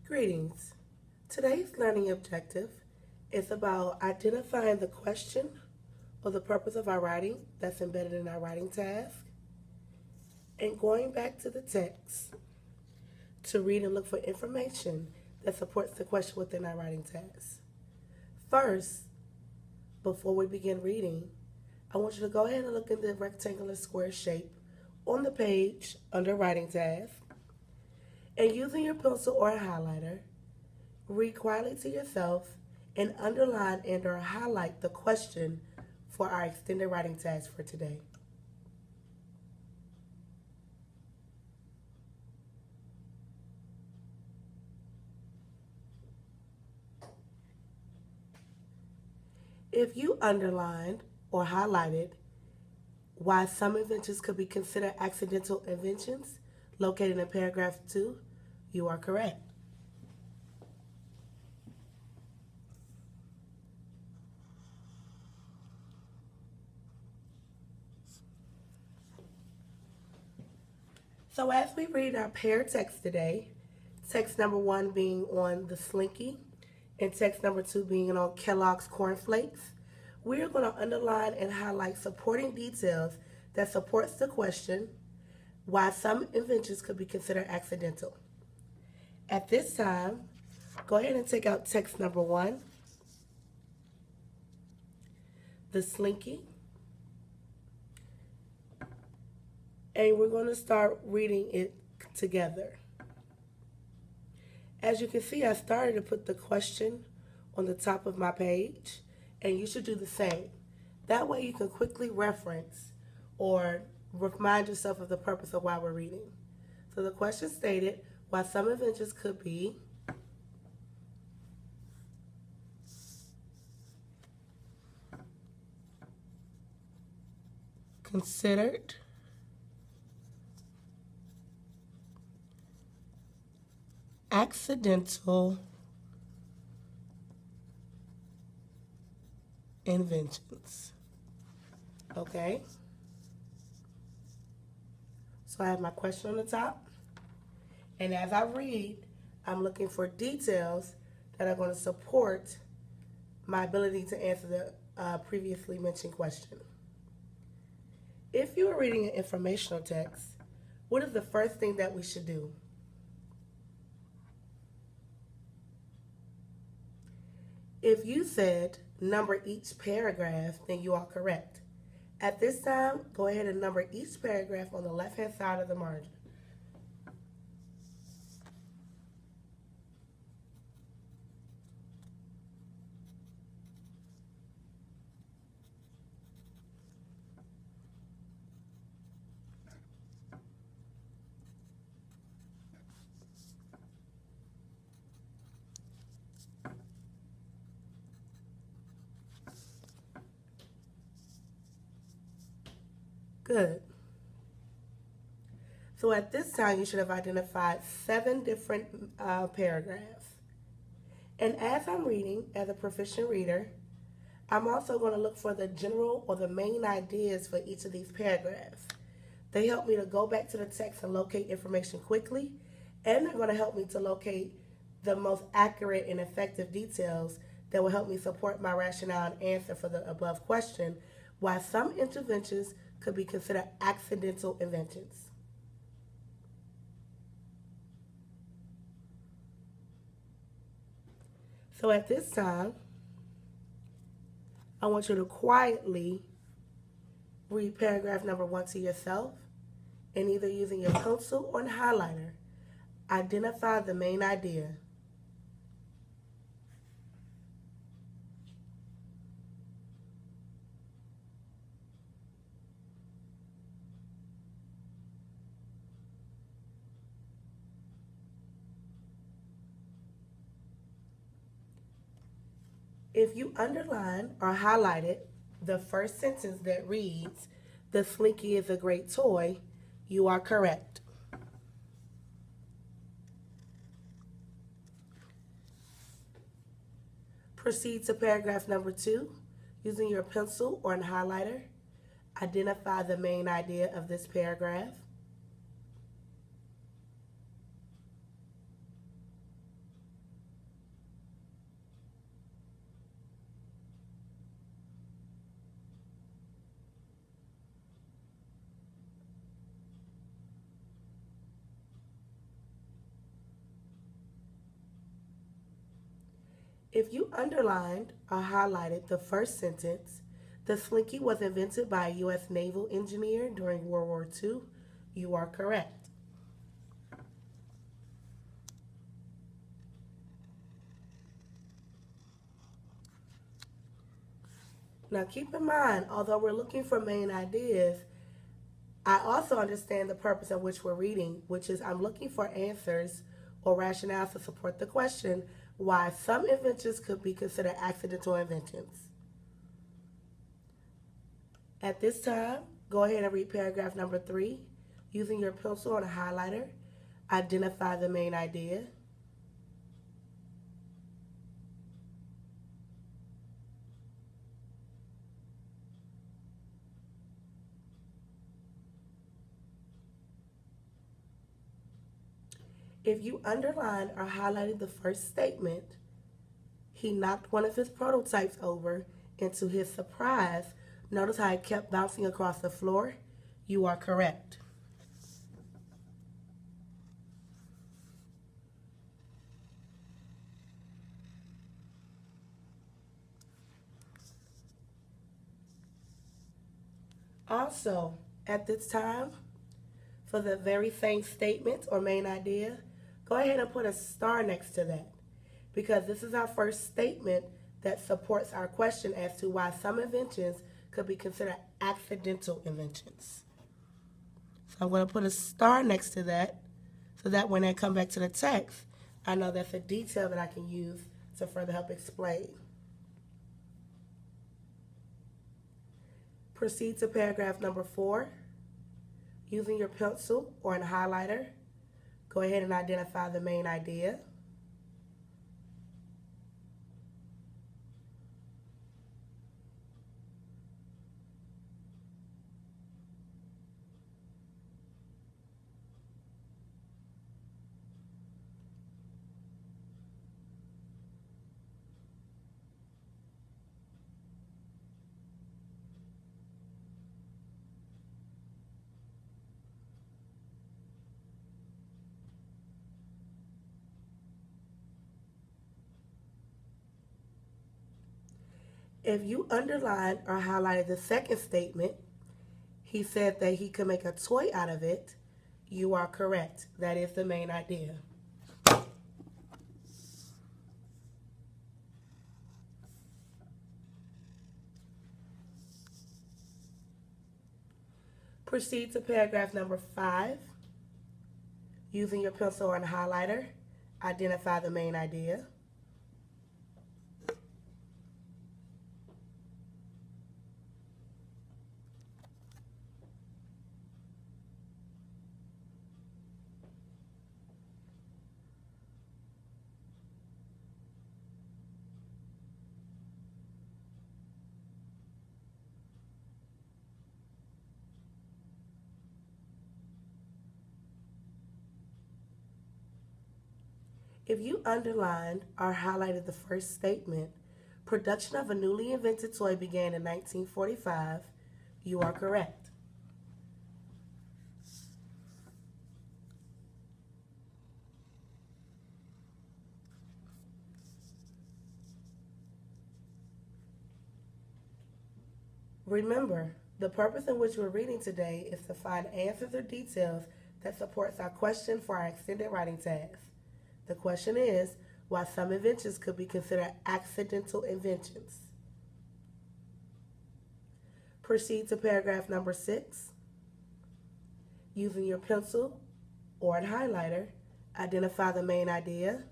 Greetings. Today's learning objective is about identifying the question or the purpose of our writing that's embedded in our writing task and going back to the text to read and look for information that supports the question within our writing task. First, before we begin reading, I want you to go ahead and look in the rectangular square shape on the page under writing task, and using your pencil or a highlighter, read quietly to yourself and underline and or highlight the question for our extended writing task for today. If you underlined or highlighted why some inventions could be considered accidental inventions located in paragraph 2, you are correct. So as we read our paired text today, text number 1 being on the Slinky and text number 2 being on Kellogg's Cornflakes, we are going to underline and highlight supporting details that supports the question why some inventions could be considered accidental. At this time, go ahead and take out text number 1, the Slinky, and we're going to start reading it together. As you can see, I started to put the question on the top of my page, and you should do the same. That way you can quickly reference or remind yourself of the purpose of why we're reading. So the question stated, why some inventions could be considered accidental inventions. Okay? So I have my question on the top. And as I read, I'm looking for details that are going to support my ability to answer the previously mentioned question. If you are reading an informational text, what is the first thing that we should do? If you said number each paragraph, then you are correct. At this time, go ahead and number each paragraph on the left-hand side of the margin. Good. So at this time, you should have identified 7 different paragraphs. And as I'm reading, as a proficient reader, I'm also going to look for the general or the main ideas for each of these paragraphs. They help me to go back to the text and locate information quickly, and they're going to help me to locate the most accurate and effective details that will help me support my rationale and answer for the above question, why some interventions could be considered accidental inventions. So at this time, I want you to quietly read paragraph number 1 to yourself, and either using your pencil or a highlighter, identify the main idea. If you underline or highlighted the first sentence that reads, "The Slinky is a great toy," you are correct. Proceed to paragraph number 2. Using your pencil or a highlighter, identify the main idea of this paragraph. If you underlined or highlighted the first sentence, the Slinky was invented by a U.S. naval engineer during World War II, you are correct. Now keep in mind, although we're looking for main ideas, I also understand the purpose of which we're reading, which is I'm looking for answers or rationales to support the question why some inventions could be considered accidental inventions. At this time, go ahead and read paragraph number 3. Using your pencil and a highlighter, identify the main idea. If you underlined or highlighted the first statement, he knocked one of his prototypes over, and to his surprise, notice how it kept bouncing across the floor? You are correct. Also, at this time, for the very same statement or main idea, go ahead and put a star next to that because this is our first statement that supports our question as to why some inventions could be considered accidental inventions. So I'm going to put a star next to that so that when I come back to the text, I know that's a detail that I can use to further help explain. Proceed to paragraph number 4. Using your pencil or a highlighter, go ahead and identify the main idea. If you underlined or highlighted the second statement, he said that he could make a toy out of it, you are correct. That is the main idea. Proceed to paragraph number 5. Using your pencil and highlighter, identify the main idea. If you underlined or highlighted the first statement, production of a newly invented toy began in 1945, you are correct. Remember, the purpose in which we're reading today is to find answers or details that supports our question for our extended writing task. The question is why some inventions could be considered accidental inventions. Proceed to paragraph number 6. Using your pencil or a highlighter, identify the main idea.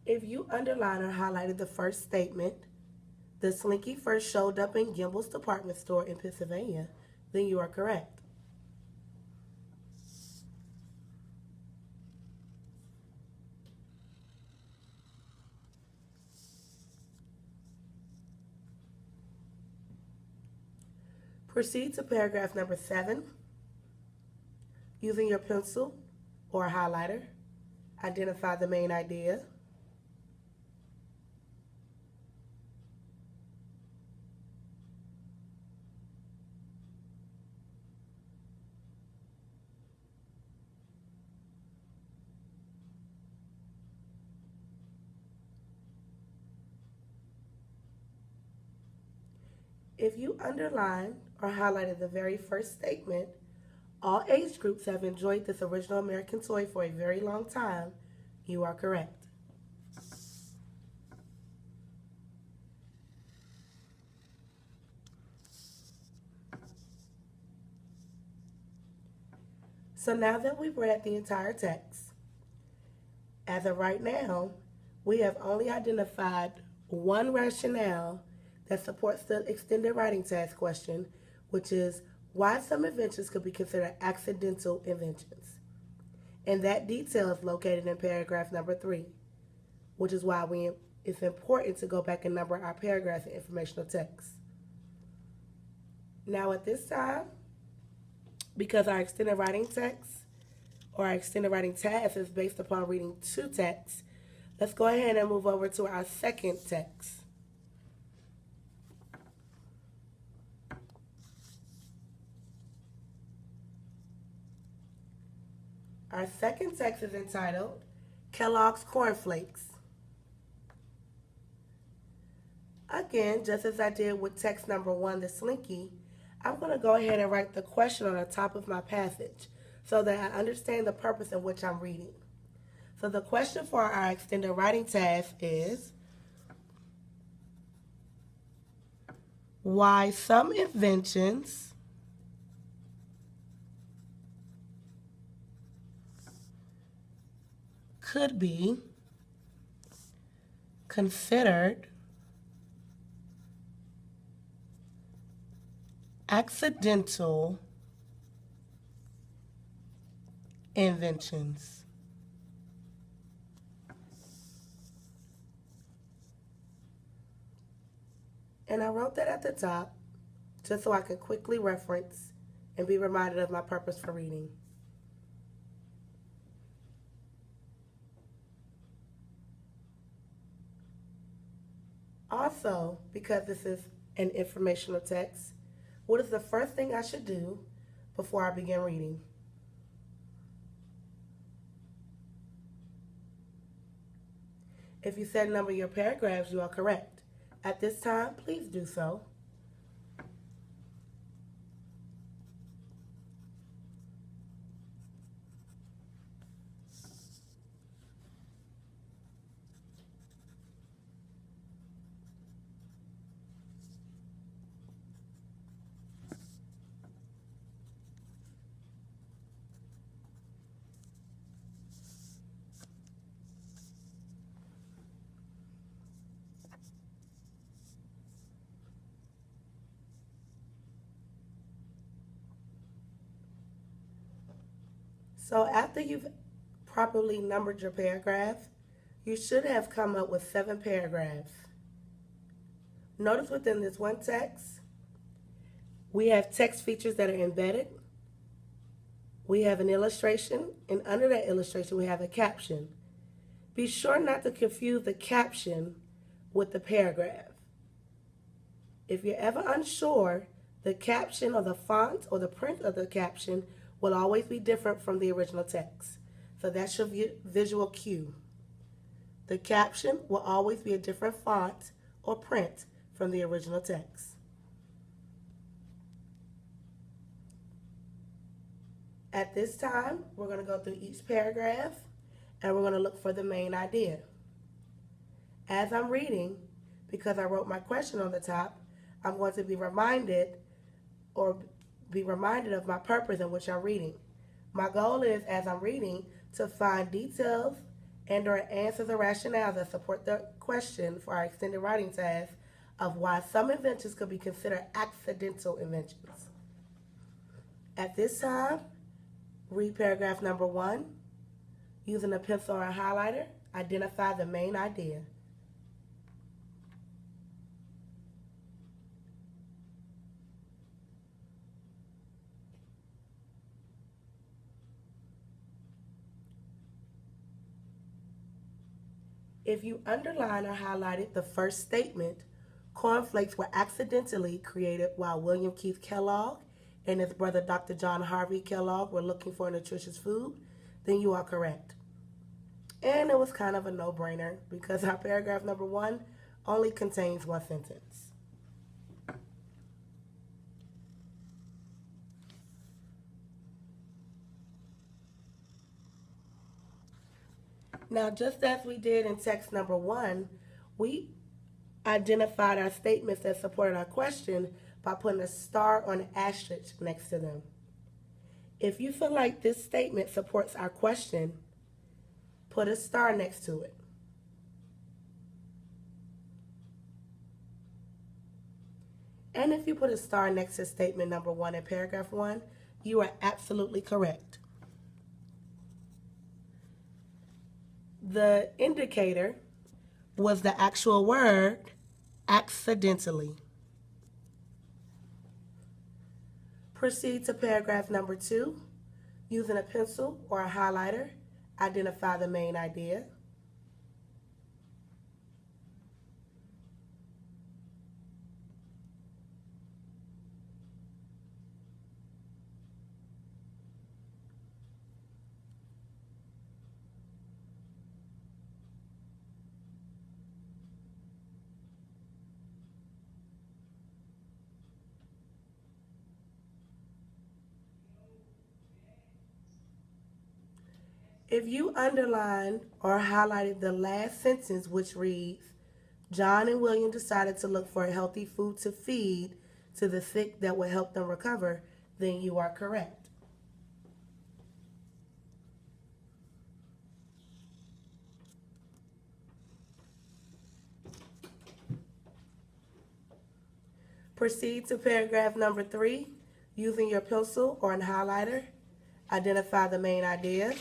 If you underlined or highlighted the first statement, the Slinky first showed up in Gimbel's department store in Pennsylvania, then you are correct. Proceed to paragraph number 7. Using your pencil or highlighter, identify the main idea. If you underlined or highlighted the very first statement, all age groups have enjoyed this original American toy for a very long time, you are correct. So now that we've read the entire text, as of right now, we have only identified one rationale that supports the extended writing task question, which is why some inventions could be considered accidental inventions. And that detail is located in paragraph number 3, which is why it's important to go back and number our paragraphs in informational text. Now at this time, because our extended writing text or our extended writing task is based upon reading 2 texts, let's go ahead and move over to our second text. Our second text is entitled Kellogg's Corn Flakes. Again, just as I did with text number 1, the Slinky, I'm going to go ahead and write the question on the top of my passage so that I understand the purpose in which I'm reading. So the question for our extended writing task is, why some inventions could be considered accidental inventions. And I wrote that at the top just so I could quickly reference and be reminded of my purpose for reading. Also, because this is an informational text, what is the first thing I should do before I begin reading? If you said number your paragraphs, you are correct. At this time, please do so. So after you've properly numbered your paragraph, you should have come up with 7 paragraphs. Notice within this one text, we have text features that are embedded. We have an illustration, and under that illustration, we have a caption. Be sure not to confuse the caption with the paragraph. If you're ever unsure, the caption or the font or the print of the caption will always be different from the original text. So that's your visual cue. The caption will always be a different font or print from the original text. At this time, we're going to go through each paragraph and we're going to look for the main idea. As I'm reading, because I wrote my question on the top, I'm going to be reminded of my purpose in which I'm reading. My goal is, as I'm reading, to find details and or answers or rationales that support the question for our extended writing task of why some inventions could be considered accidental inventions. At this time, read paragraph number 1. Using a pencil or a highlighter, identify the main idea. If you underline or highlighted the first statement, cornflakes were accidentally created while William Keith Kellogg and his brother Dr. John Harvey Kellogg were looking for nutritious food, then you are correct. And it was kind of a no-brainer because our paragraph number 1 only contains one sentence. Now, just as we did in text number 1, we identified our statements that supported our question by putting a star or an asterisk next to them. If you feel like this statement supports our question, put a star next to it. And if you put a star next to statement number 1 in paragraph 1, you are absolutely correct. The indicator was the actual word accidentally. Proceed to paragraph number 2. Using a pencil or a highlighter, identify the main idea. If you underlined or highlighted the last sentence, which reads, John and William decided to look for a healthy food to feed to the sick that would help them recover, then you are correct. Proceed to paragraph number 3. Using your pencil or an highlighter, identify the main idea.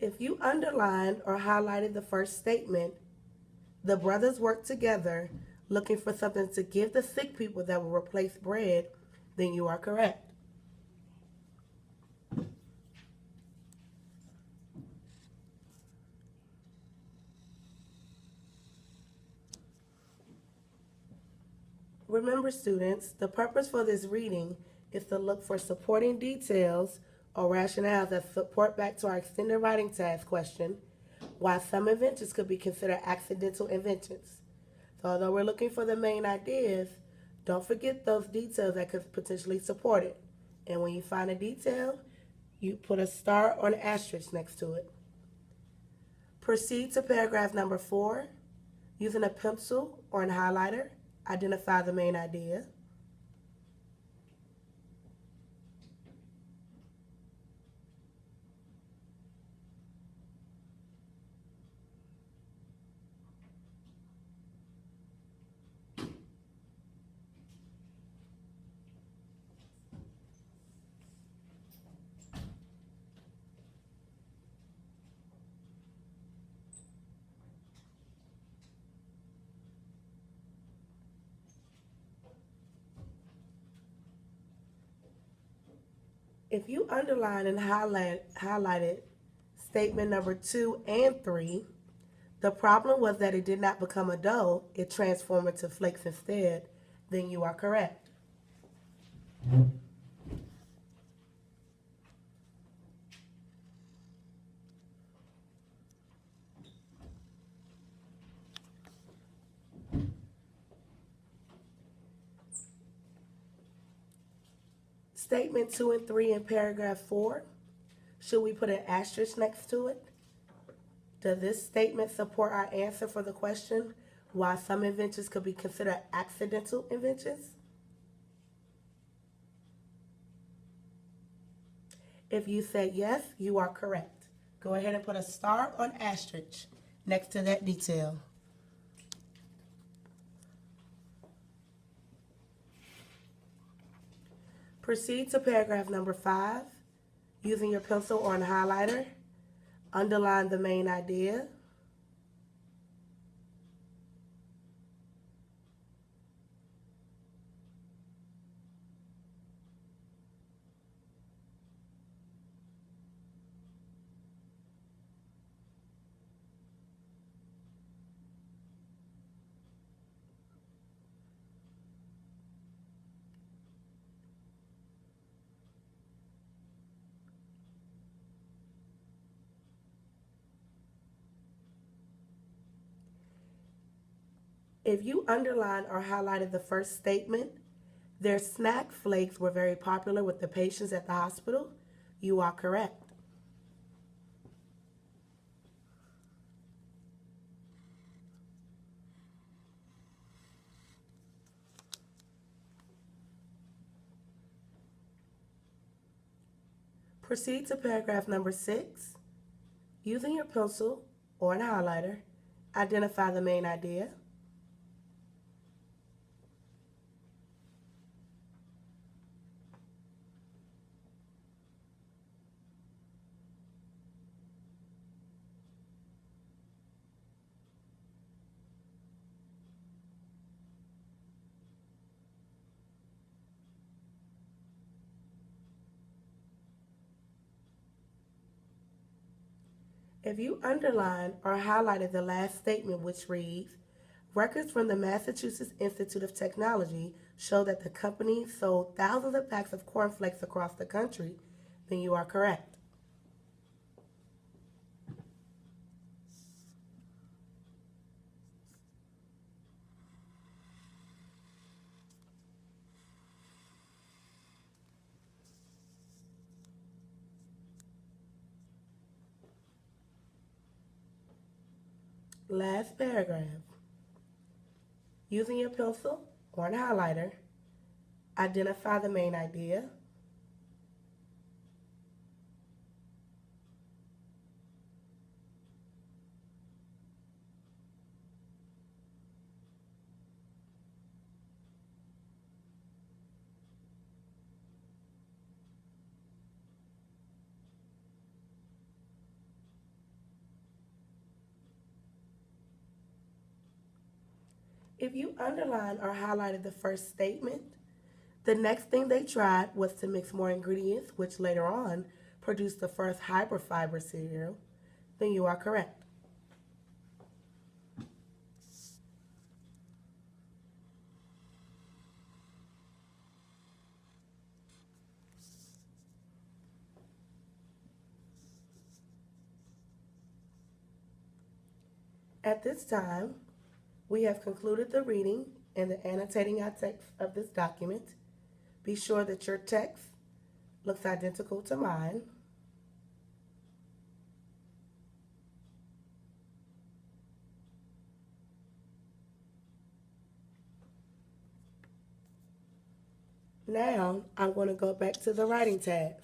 If you underlined or highlighted the first statement, the brothers worked together looking for something to give the sick people that will replace bread, then you are correct. Remember, students, the purpose for this reading is to look for supporting details or rationales that support back to our extended writing task question why some inventions could be considered accidental inventions. So although we're looking for the main ideas, don't forget those details that could potentially support it. And when you find a detail, you put a star or an asterisk next to it. Proceed to paragraph number 4. Using a pencil or an highlighter, identify the main idea. If you underline and highlighted statement number 2 and 3, the problem was that it did not become a dough, it transformed into flakes instead, then you are correct. Statement 2 and 3 in paragraph 4, should we put an asterisk next to it? Does this statement support our answer for the question why some inventions could be considered accidental inventions? If you said yes, you are correct. Go ahead and put a star or an asterisk next to that detail. Proceed to paragraph number 5. Using your pencil or an highlighter, underline the main idea. If you underlined or highlighted the first statement, their snack flakes were very popular with the patients at the hospital, you are correct. Proceed to paragraph number 6. Using your pencil or an highlighter, identify the main idea. If you underlined or highlighted the last statement, which reads, records from the Massachusetts Institute of Technology show that the company sold thousands of packs of cornflakes across the country, then you are correct. Last paragraph. Using your pencil or an highlighter, identify the main idea. If you underlined or highlighted the first statement, the next thing they tried was to mix more ingredients, which later on produced the first hyperfiber cereal, then you are correct. At this time, we have concluded the reading and the annotating our text of this document. Be sure that your text looks identical to mine. Now, I'm going to go back to the writing task.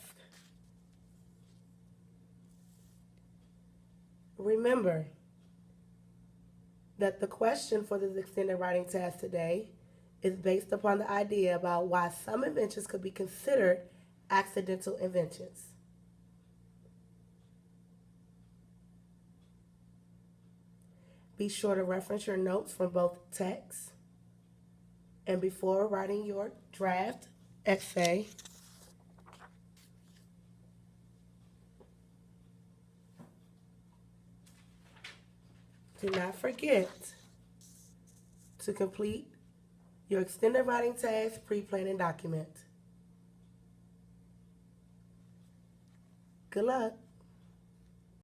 Remember that the question for this extended writing task today is based upon the idea about why some inventions could be considered accidental inventions. Be sure to reference your notes from both texts. And before writing your draft essay, do not forget to complete your extended writing task pre-planning document. Good luck.